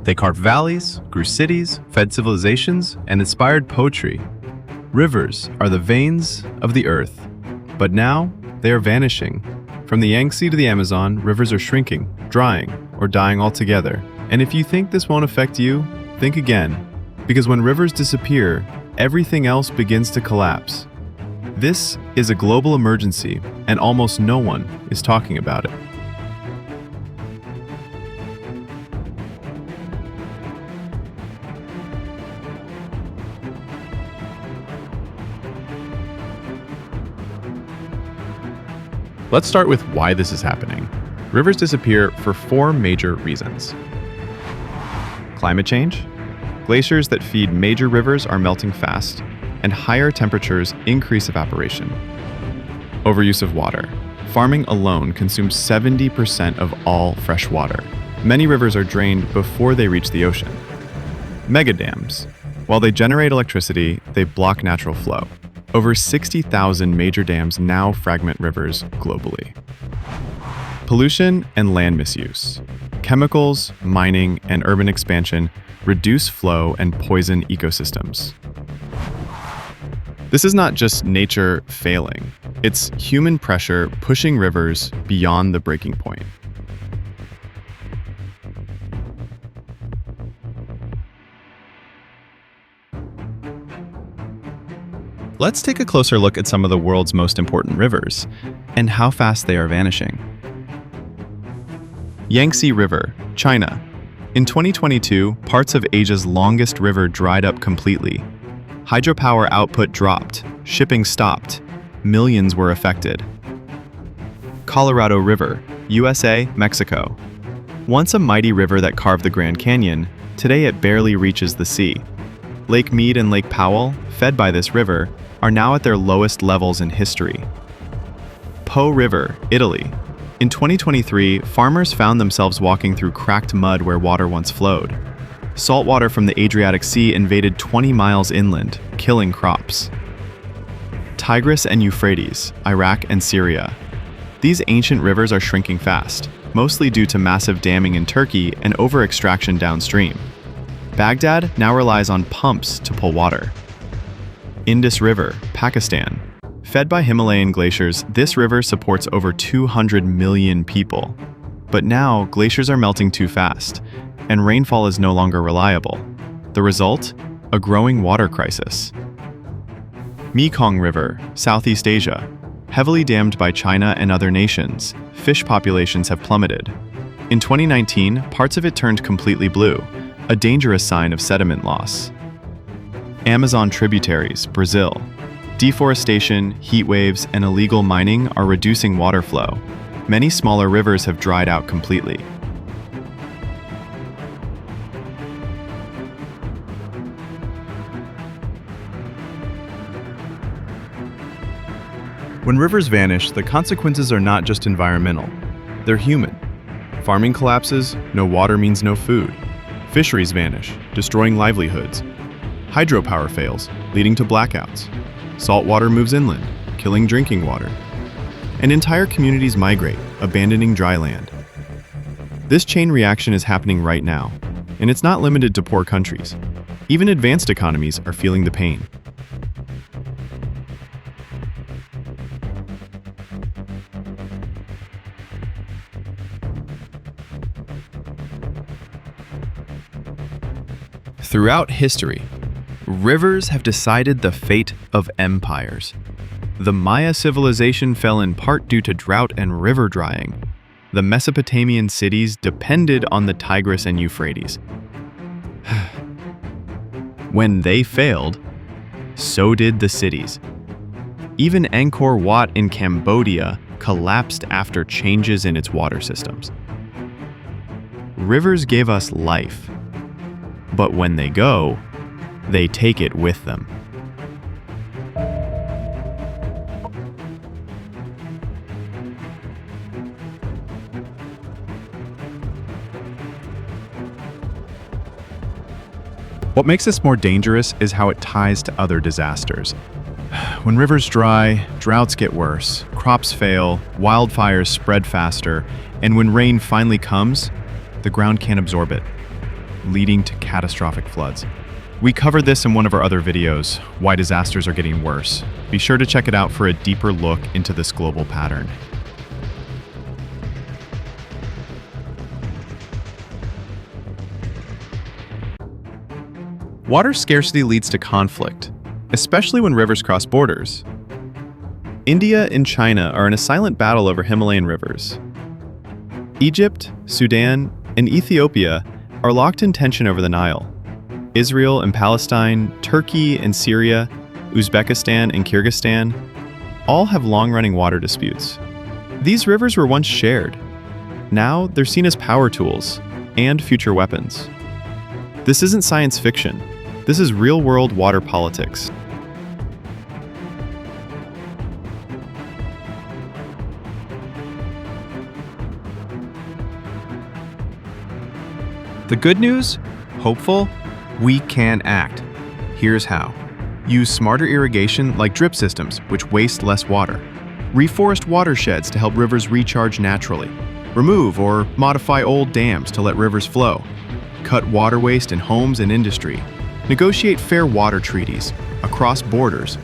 They carved valleys, grew cities, fed civilizations, and inspired poetry. Rivers are the veins of the earth, but now they are vanishing. From the Yangtze to the Amazon, rivers are shrinking, drying, or dying altogether. And if you think this won't affect you, think again. Because when rivers disappear, everything else begins to collapse. This is a global emergency, and almost no one is talking about it. Let's start with why this is happening. Rivers disappear for 4 major reasons. Climate change. Glaciers that feed major rivers are melting fast, and higher temperatures increase evaporation. Overuse of water. Farming alone consumes 70% of all fresh water. Many rivers are drained before they reach the ocean. Megadams. While they generate electricity, they block natural flow. Over 60,000 major dams now fragment rivers globally. Pollution and land misuse. Chemicals, mining, and urban expansion reduce flow and poison ecosystems. This is not just nature failing. It's human pressure pushing rivers beyond the breaking point. Let's take a closer look at some of the world's most important rivers and how fast they are vanishing. Yangtze River, China. In 2022, parts of Asia's longest river dried up completely. Hydropower output dropped, shipping stopped, millions were affected. Colorado River, USA, Mexico. Once a mighty river that carved the Grand Canyon, today it barely reaches the sea. Lake Mead and Lake Powell, fed by this river, are now at their lowest levels in history. Po River, Italy. In 2023, farmers found themselves walking through cracked mud where water once flowed. Salt water from the Adriatic Sea invaded 20 miles inland, killing crops. Tigris and Euphrates, Iraq and Syria. These ancient rivers are shrinking fast, mostly due to massive damming in Turkey and over-extraction downstream. Baghdad now relies on pumps to pull water. Indus River, Pakistan. Fed by Himalayan glaciers, this river supports over 200 million people. But now, glaciers are melting too fast, and rainfall is no longer reliable. The result? A growing water crisis. Mekong River, Southeast Asia. Heavily dammed by China and other nations, fish populations have plummeted. In 2019, parts of it turned completely blue, a dangerous sign of sediment loss. Amazon tributaries, Brazil. Deforestation, heat waves, and illegal mining are reducing water flow. Many smaller rivers have dried out completely. When rivers vanish, the consequences are not just environmental. They're human. Farming collapses, no water means no food. Fisheries vanish, destroying livelihoods. Hydropower fails, leading to blackouts. Salt water moves inland, killing drinking water. And entire communities migrate, abandoning dry land. This chain reaction is happening right now, and it's not limited to poor countries. Even advanced economies are feeling the pain. Throughout history, rivers have decided the fate of empires. The Maya civilization fell in part due to drought and river drying. The Mesopotamian cities depended on the Tigris and Euphrates. When they failed, so did the cities. Even Angkor Wat in Cambodia collapsed after changes in its water systems. Rivers gave us life, but when they go, they take it with them. What makes this more dangerous is how it ties to other disasters. When rivers dry, droughts get worse, crops fail, wildfires spread faster, and when rain finally comes, the ground can't absorb it. leading to catastrophic floods. We covered this in one of our other videos, Why Disasters Are Getting Worse. Be sure to check it out for a deeper look into this global pattern. Water scarcity leads to conflict, especially when rivers cross borders. India and China are in a silent battle over Himalayan rivers. Egypt, Sudan, and Ethiopia are locked in tension over the Nile. Israel and Palestine, Turkey and Syria, Uzbekistan and Kyrgyzstan all have long-running water disputes. These rivers were once shared. Now they're seen as power tools and future weapons. This isn't science fiction. This is real-world water politics. The good news? Hopeful? We can act. Here's how. Use smarter irrigation like drip systems, which waste less water. Reforest watersheds to help rivers recharge naturally. Remove or modify old dams to let rivers flow. Cut water waste in homes and industry. Negotiate fair water treaties across borders.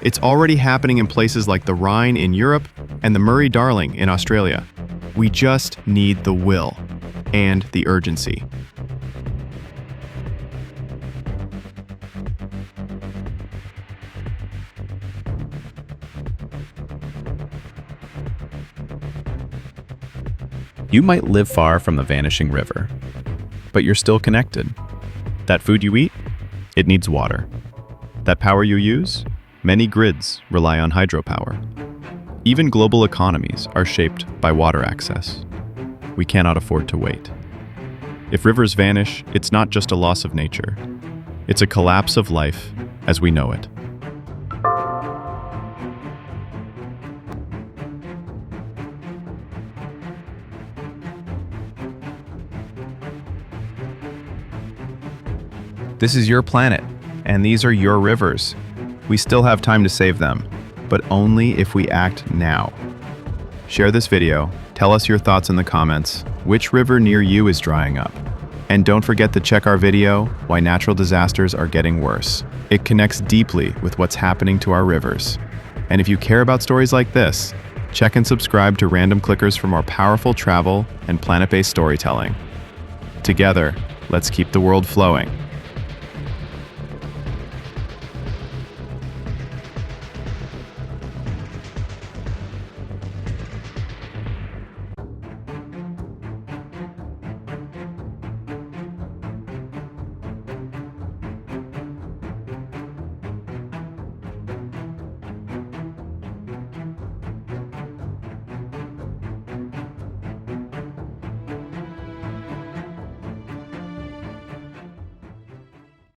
It's already happening in places like the Rhine in Europe and the Murray-Darling in Australia. We just need the will and the urgency. You might live far from the vanishing river, but you're still connected. That food you eat, it needs water. That power you use, many grids rely on hydropower. Even global economies are shaped by water access. We cannot afford to wait. If rivers vanish, it's not just a loss of nature. It's a collapse of life as we know it. This is your planet, and these are your rivers. We still have time to save them, but only if we act now. Share this video, tell us your thoughts in the comments, which river near you is drying up. And don't forget to check our video, Why Natural Disasters Are Getting Worse. It connects deeply with what's happening to our rivers. And if you care about stories like this, check and subscribe to Random Clickers for more powerful travel and planet-based storytelling. Together, let's keep the world flowing.